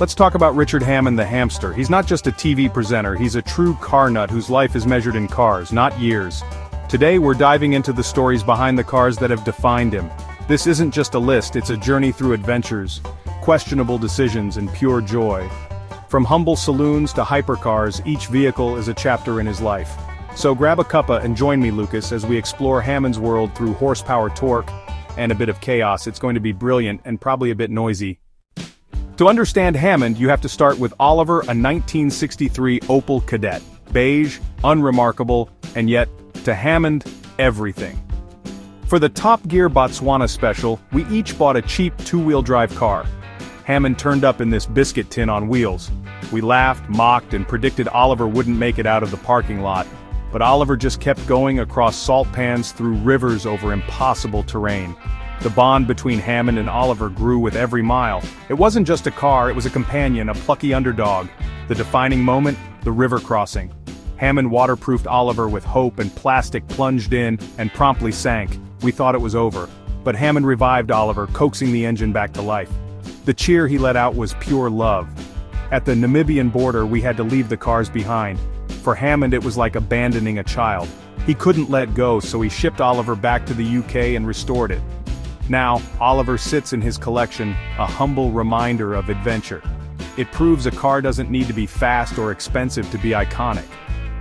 Let's talk about Richard Hammond the Hamster. He's not just a TV presenter, he's a true car nut whose life is measured in cars, not years. Today we're diving into the stories behind the cars that have defined him. This isn't just a list, it's a journey through adventures, questionable decisions, and pure joy. From humble saloons to hypercars, each vehicle is a chapter in his life. So grab a cuppa and join me, Lucas, as we explore Hammond's world through horsepower, torque, and a bit of chaos. It's going to be brilliant and probably a bit noisy. To understand Hammond, you have to start with Oliver, a 1963 Opel Kadett. Beige, unremarkable, and yet, to Hammond, everything. For the Top Gear Botswana special, we each bought a cheap two-wheel drive car. Hammond turned up in this biscuit tin on wheels. We laughed, mocked, and predicted Oliver wouldn't make it out of the parking lot. But Oliver just kept going across salt pans, through rivers, over impossible terrain. The bond between Hammond and Oliver grew with every mile. It wasn't just a car, it was a companion, a plucky underdog. The defining moment, the river crossing. Hammond waterproofed Oliver with hope, and plastic plunged in and promptly sank. We thought it was over. But Hammond revived Oliver, coaxing the engine back to life. The cheer he let out was pure love. At the Namibian border, we had to leave the cars behind. For Hammond, it was like abandoning a child. He couldn't let go, so he shipped Oliver back to the UK and restored it. Now, Oliver sits in his collection, a humble reminder of adventure. It proves a car doesn't need to be fast or expensive to be iconic.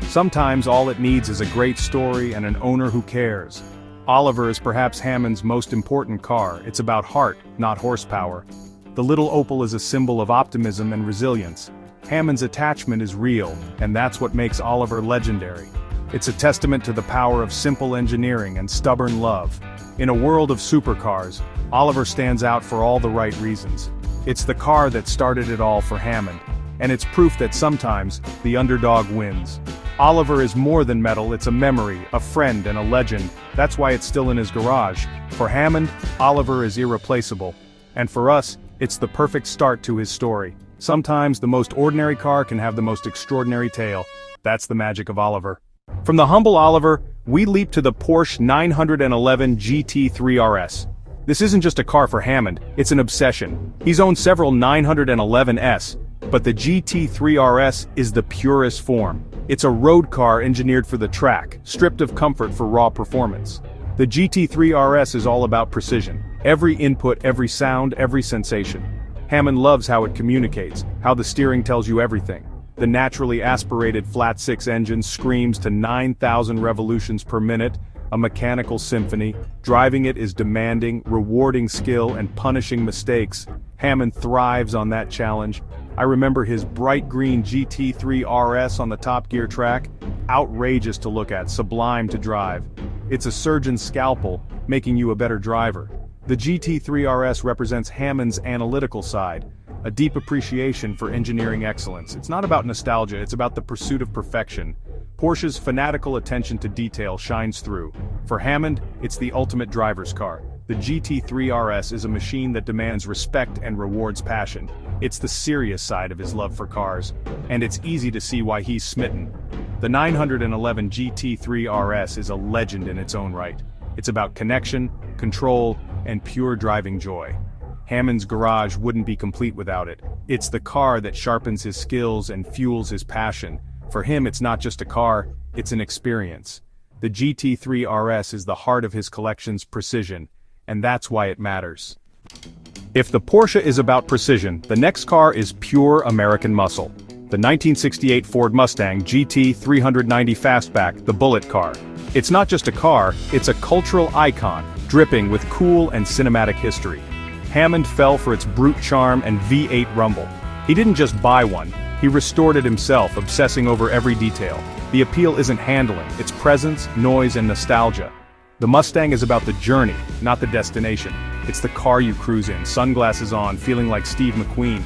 Sometimes all it needs is a great story and an owner who cares. Oliver is perhaps Hammond's most important car. It's about heart, not horsepower. The little Opel is a symbol of optimism and resilience. Hammond's attachment is real, and that's what makes Oliver legendary. It's a testament to the power of simple engineering and stubborn love. In a world of supercars, Oliver stands out for all the right reasons. It's the car that started it all for Hammond, and it's proof that sometimes, the underdog wins. Oliver is more than metal, it's a memory, a friend, and a legend. That's why it's still in his garage. For Hammond, Oliver is irreplaceable. And for us, it's the perfect start to his story. Sometimes the most ordinary car can have the most extraordinary tale. That's the magic of Oliver. From the humble Oliver, we leap to the Porsche 911 GT3 RS. This isn't just a car for Hammond, it's an obsession. He's owned several 911S, but the GT3 RS is the purest form. It's a road car engineered for the track, stripped of comfort for raw performance. The GT3 RS is all about precision. Every input, every sound, every sensation. Hammond loves how it communicates, how the steering tells you everything. The naturally aspirated flat-six engine screams to 9,000 revolutions per minute, a mechanical symphony. Driving it is demanding, rewarding skill and punishing mistakes. Hammond thrives on that challenge. I remember his bright green GT3 RS on the Top Gear track. Outrageous to look at, sublime to drive. It's a surgeon's scalpel, making you a better driver. The GT3 RS represents Hammond's analytical side, a deep appreciation for engineering excellence. It's not about nostalgia, it's about the pursuit of perfection. Porsche's fanatical attention to detail shines through. For Hammond, it's the ultimate driver's car. The GT3 RS is a machine that demands respect and rewards passion. It's the serious side of his love for cars, and it's easy to see why he's smitten. The 911 GT3 RS is a legend in its own right. It's about connection, control, and pure driving joy. Hammond's garage wouldn't be complete without it. It's the car that sharpens his skills and fuels his passion. For him, it's not just a car, it's an experience. The GT3 RS is the heart of his collection's precision, and that's why it matters. If the Porsche is about precision, the next car is pure American muscle. The 1968 Ford Mustang GT 390 Fastback, the bullet car. It's not just a car, it's a cultural icon, dripping with cool and cinematic history. Hammond fell for its brute charm and V8 rumble. He didn't just buy one, he restored it himself, obsessing over every detail. The appeal isn't handling, it's presence, noise, and nostalgia. The Mustang is about the journey, not the destination. It's the car you cruise in, sunglasses on, feeling like Steve McQueen.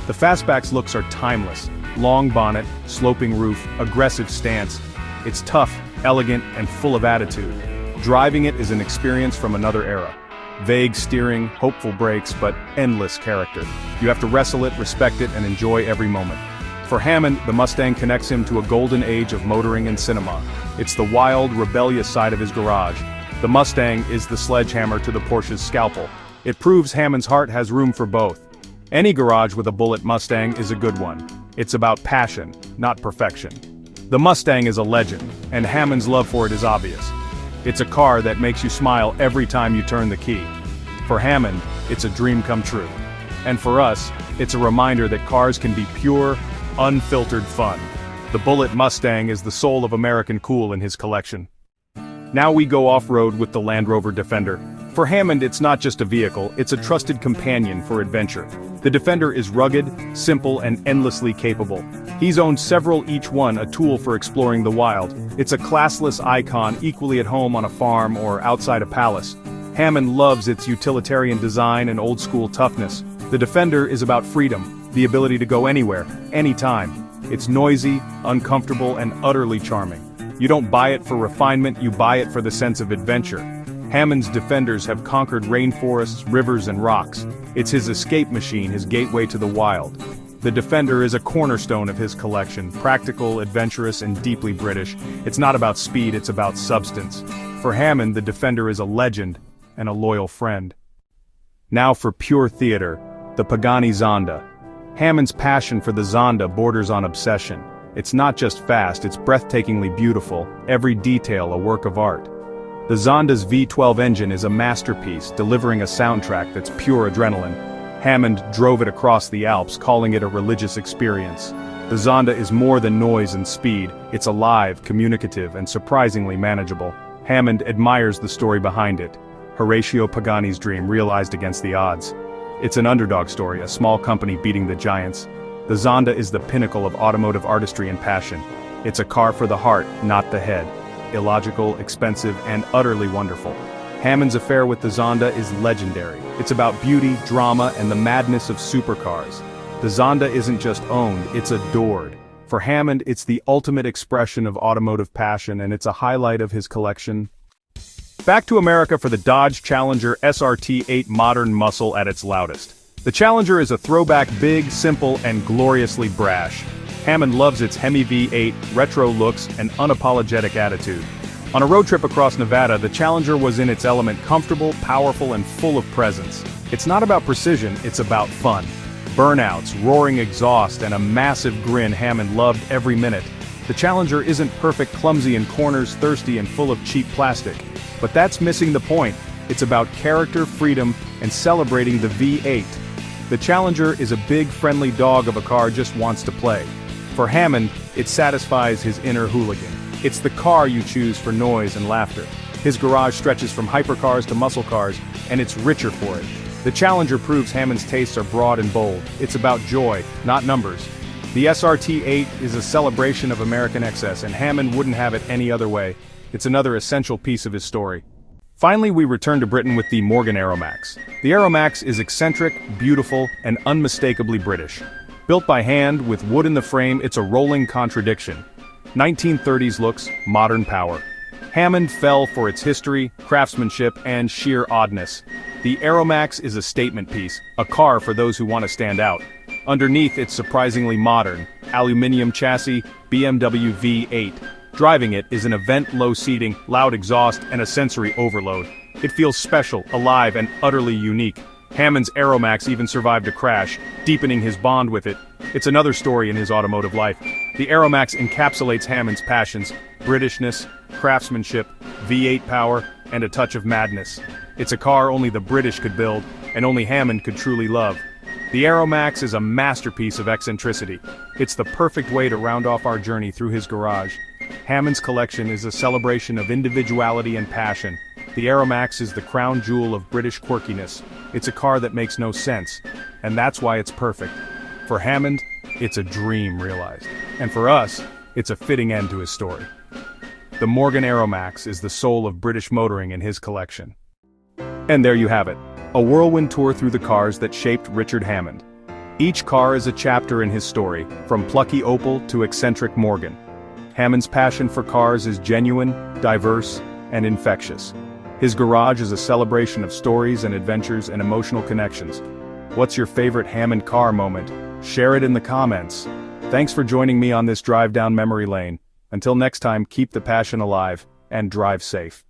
The Fastback's looks are timeless. Long bonnet, sloping roof, aggressive stance. It's tough, elegant, and full of attitude. Driving it is an experience from another era. Vague steering, hopeful brakes, but endless character. You have to wrestle it, respect it, and enjoy every moment. For Hammond, the Mustang connects him to a golden age of motoring and cinema. It's the wild, rebellious side of his garage. The Mustang is the sledgehammer to the Porsche's scalpel. It proves Hammond's heart has room for both. Any garage with a bullet Mustang is a good one. It's about passion, not perfection. The Mustang is a legend, and Hammond's love for it is obvious. It's a car that makes you smile every time you turn the key. For Hammond, it's a dream come true. And for us, it's a reminder that cars can be pure, unfiltered fun. The Bullet Mustang is the soul of American cool in his collection. Now we go off-road with the Land Rover Defender. For Hammond, it's not just a vehicle, it's a trusted companion for adventure. The Defender is rugged, simple, and endlessly capable. He's owned several, each one a tool for exploring the wild. It's a classless icon, equally at home on a farm or outside a palace. Hammond loves its utilitarian design and old-school toughness. The Defender is about freedom, the ability to go anywhere, anytime. It's noisy, uncomfortable, and utterly charming. You don't buy it for refinement, you buy it for the sense of adventure. Hammond's Defenders have conquered rainforests, rivers, and rocks. It's his escape machine, his gateway to the wild. The Defender is a cornerstone of his collection, practical, adventurous, and deeply British. It's not about speed, it's about substance. For Hammond, the Defender is a legend and a loyal friend. Now for pure theater, the Pagani Zonda. Hammond's passion for the Zonda borders on obsession. It's not just fast, it's breathtakingly beautiful, every detail a work of art. The Zonda's V12 engine is a masterpiece, delivering a soundtrack that's pure adrenaline. Hammond drove it across the Alps, calling it a religious experience. The Zonda is more than noise and speed, it's alive, communicative, and surprisingly manageable. Hammond admires the story behind it. Horatio Pagani's dream realized against the odds. It's an underdog story, a small company beating the giants. The Zonda is the pinnacle of automotive artistry and passion. It's a car for the heart, not the head. Illogical, expensive, and utterly wonderful. Hammond's affair with the Zonda is legendary. It's about beauty, drama, and the madness of supercars. The Zonda isn't just owned, it's adored. For Hammond, it's the ultimate expression of automotive passion, and it's a highlight of his collection. Back to America for the Dodge Challenger SRT8 modern muscle at its loudest. The Challenger is a throwback, big, simple, and gloriously brash. Hammond loves its Hemi V8, retro looks, and unapologetic attitude. On a road trip across Nevada, the Challenger was in its element, comfortable, powerful, and full of presence. It's not about precision, it's about fun. Burnouts, roaring exhaust, and a massive grin Hammond loved every minute. The Challenger isn't perfect, clumsy in corners, thirsty, and full of cheap plastic. But that's missing the point. It's about character, freedom, and celebrating the V8. The Challenger is a big, friendly dog of a car just wants to play. For Hammond, it satisfies his inner hooligan. It's the car you choose for noise and laughter. His garage stretches from hypercars to muscle cars, and it's richer for it. The Challenger proves Hammond's tastes are broad and bold. It's about joy, not numbers. The SRT8 is a celebration of American excess, and Hammond wouldn't have it any other way. It's another essential piece of his story. Finally, we return to Britain with the Morgan Aeromax. The Aeromax is eccentric, beautiful, and unmistakably British. Built by hand, with wood in the frame, it's a rolling contradiction. 1930s looks, modern power. Hammond fell for its history, craftsmanship, and sheer oddness. The Aeromax is a statement piece, a car for those who want to stand out. Underneath, it's surprisingly modern. Aluminum chassis, BMW V8. Driving it is an event, low seating, loud exhaust, and a sensory overload. It feels special, alive, and utterly unique. Hammond's Aeromax even survived a crash, deepening his bond with it. It's another story in his automotive life. The Aeromax encapsulates Hammond's passions: Britishness, craftsmanship, V8 power, and a touch of madness. It's a car only the British could build, and only Hammond could truly love. The Aeromax is a masterpiece of eccentricity. It's the perfect way to round off our journey through his garage. Hammond's collection is a celebration of individuality and passion. The Aeromax is the crown jewel of British quirkiness. It's a car that makes no sense, and that's why it's perfect. For Hammond, it's a dream realized. And for us, it's a fitting end to his story. The Morgan Aeromax is the soul of British motoring in his collection. And there you have it, a whirlwind tour through the cars that shaped Richard Hammond. Each car is a chapter in his story, from plucky Opel to eccentric Morgan. Hammond's passion for cars is genuine, diverse, and infectious. His garage is a celebration of stories and adventures and emotional connections. What's your favorite Hammond car moment? Share it in the comments. Thanks for joining me on this drive down memory lane. Until next time, keep the passion alive and drive safe.